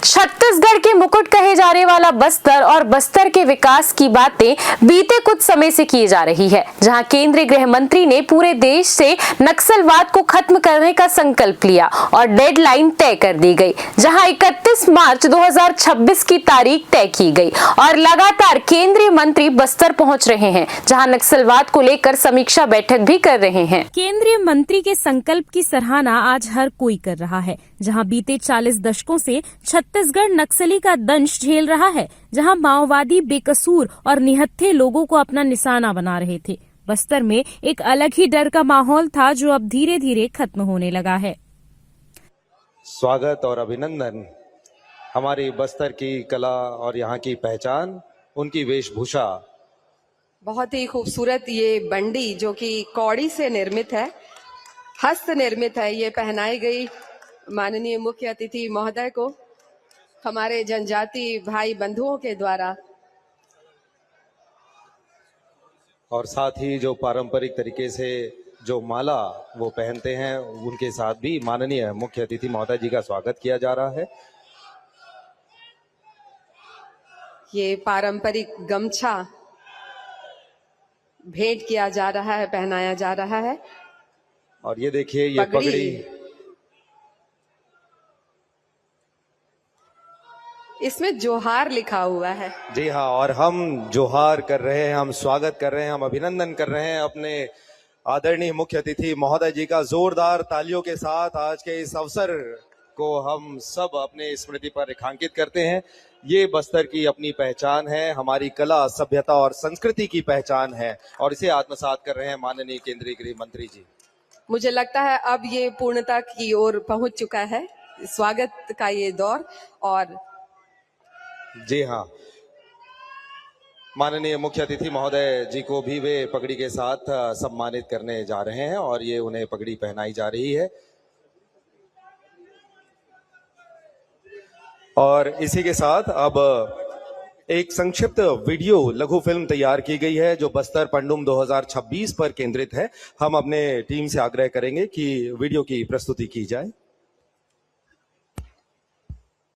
छत्तीसगढ़ के मुकुट कहे जाने वाला बस्तर और बस्तर के विकास की बातें बीते कुछ समय से की जा रही है, जहां केंद्रीय गृह मंत्री ने पूरे देश से नक्सलवाद को खत्म करने का संकल्प लिया और डेडलाइन तय कर दी गई, जहां 31 मार्च 2026 की तारीख तय की गई और लगातार केंद्रीय मंत्री बस्तर पहुंच रहे हैं, जहां नक्सलवाद को लेकर समीक्षा बैठक भी कर रहे हैं। केंद्रीय मंत्री के संकल्प की सराहना आज हर कोई कर रहा है, जहां बीते 40 दशकों से छत्तीसगढ़ नक्सली का दंश झेल रहा है, जहां माओवादी बेकसूर और निहत्थे लोगों को अपना निशाना बना रहे थे। बस्तर में एक अलग ही डर का माहौल था, जो अब धीरे धीरे खत्म होने लगा है। स्वागत और अभिनंदन। हमारी बस्तर की कला और यहाँ की पहचान, उनकी वेशभूषा। बहुत ही खूबसूरत ये बंडी जो कि कौड़ी से निर्मित है, हस्त निर्मित है, ये पहनाई गई माननीय मुख्य अतिथि महोदय को हमारे जनजाति भाई बंधुओं के द्वारा। और साथ ही जो पारंपरिक तरीके से जो माला वो पहनते हैं, उनके साथ भी माननीय मुख्य अतिथि महोदय जी का स्वागत किया जा रहा है। ये पारंपरिक गमछा भेंट किया जा रहा है, पहनाया जा रहा है। और ये देखिए, ये पगड़ी, इसमें जोहार लिखा हुआ है। जी हाँ, और हम जोहार कर रहे हैं, हम स्वागत कर रहे हैं, हम अभिनंदन कर रहे हैं अपने आदरणीय मुख्य अतिथि महोदय जी का। जोरदार तालियों के साथ आज के इस अवसर को हम सब अपने स्मृति पर रेखांकित करते हैं। ये बस्तर की अपनी पहचान है, हमारी कला, सभ्यता और संस्कृति की पहचान है, और इसे आत्मसात कर रहे हैं माननीय केंद्रीय गृह मंत्री जी। मुझे लगता है अब ये पूर्णता की ओर पहुंच चुका है, स्वागत का ये दौर। और जी हाँ, माननीय मुख्य अतिथि महोदय जी को भी वे पगड़ी के साथ सम्मानित करने जा रहे हैं, और ये उन्हें पगड़ी पहनाई जा रही है। और इसी के साथ अब एक संक्षिप्त वीडियो लघु फिल्म तैयार की गई है, जो बस्तर पंडुम 2026 पर केंद्रित है। हम अपने टीम से आग्रह करेंगे कि वीडियो की प्रस्तुति की जाए।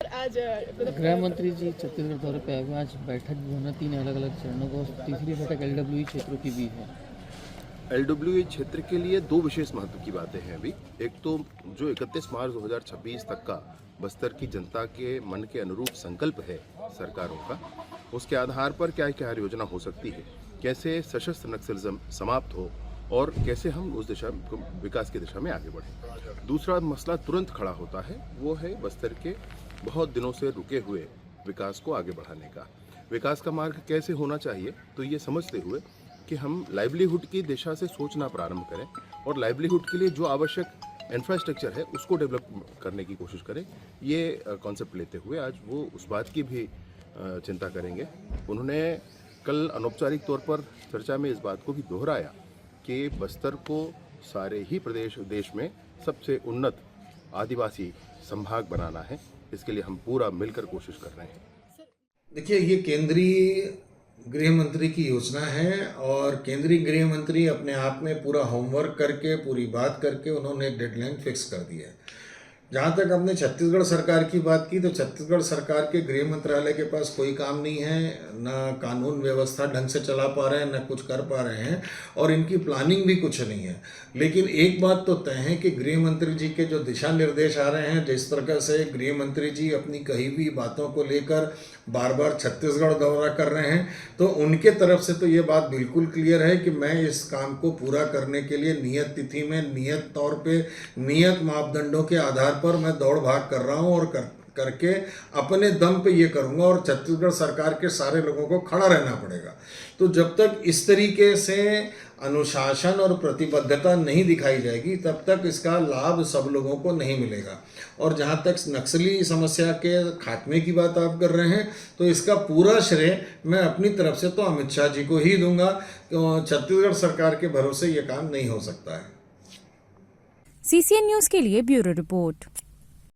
आज गृह मंत्री जी छत्तीसगढ़ दौरे पे आए, आज बैठक भी होना 3 अलग अलग चरणों को, तीसरी बैठक LWE क्षेत्रों की भी है। LWE क्षेत्र के लिए 2 विशेष महत्व की बातें हैं अभी। एक तो जो 31 मार्च 2026 तक का बस्तर की जनता के मन के अनुरूप संकल्प है सरकारों का, उसके आधार पर क्या क्या योजना हो सकती है, कैसे सशस्त्र नक्सलिज्म समाप्त हो और कैसे हम उस दिशा विकास की दिशा में आगे बढ़ें। दूसरा मसला तुरंत खड़ा होता है, वो है बस्तर के बहुत दिनों से रुके हुए विकास को आगे बढ़ाने का। विकास का मार्ग कैसे होना चाहिए, तो ये समझते हुए कि हम लाइवलीहुड की दिशा से सोचना प्रारंभ करें और लाइवलीहुड के लिए जो आवश्यक इंफ्रास्ट्रक्चर है उसको डेवलप करने की कोशिश करें। ये कॉन्सेप्ट लेते हुए आज वो उस बात की भी चिंता करेंगे। उन्होंने कल अनौपचारिक तौर पर चर्चा में इस बात को भी दोहराया कि बस्तर को सारे ही देश में सबसे उन्नत आदिवासी संभाग बनाना है। इसके लिए हम पूरा मिलकर कोशिश कर रहे हैं। देखिए, ये केंद्रीय गृह मंत्री की योजना है, और केंद्रीय गृह मंत्री अपने आप में पूरा होमवर्क करके, पूरी बात करके उन्होंने एक डेडलाइन फिक्स कर दी है। जहाँ तक हमने छत्तीसगढ़ सरकार की बात की, तो छत्तीसगढ़ सरकार के गृह मंत्रालय के पास कोई काम नहीं है, ना कानून व्यवस्था ढंग से चला पा रहे हैं, ना कुछ कर पा रहे हैं, और इनकी प्लानिंग भी कुछ नहीं है। लेकिन एक बात तो तय है कि गृह मंत्री जी के जो दिशा निर्देश आ रहे हैं, जिस तरह से गृह मंत्री जी अपनी कही हुई बातों को लेकर बार बार छत्तीसगढ़ दौरा कर रहे हैं, तो उनके तरफ से तो ये बात बिल्कुल क्लियर है कि मैं इस काम को पूरा करने के लिए नियत तिथि में, नियत तौर पे, नियत मापदंडों के आधार पर मैं दौड़ भाग कर रहा हूँ, और करके अपने दम पे ये करूँगा, और छत्तीसगढ़ सरकार के सारे लोगों को खड़ा रहना पड़ेगा। तो जब तक इस तरीके से अनुशासन और प्रतिबद्धता नहीं दिखाई जाएगी, तब तक इसका लाभ सब लोगों को नहीं मिलेगा। और जहाँ तक नक्सली समस्या के खात्मे की बात आप कर रहे हैं, तो इसका पूरा श्रेय मैं अपनी तरफ से तो अमित शाह जी को ही दूंगा। छत्तीसगढ़ सरकार के भरोसे ये काम नहीं हो सकता है। CCN न्यूज के लिए ब्यूरो रिपोर्ट।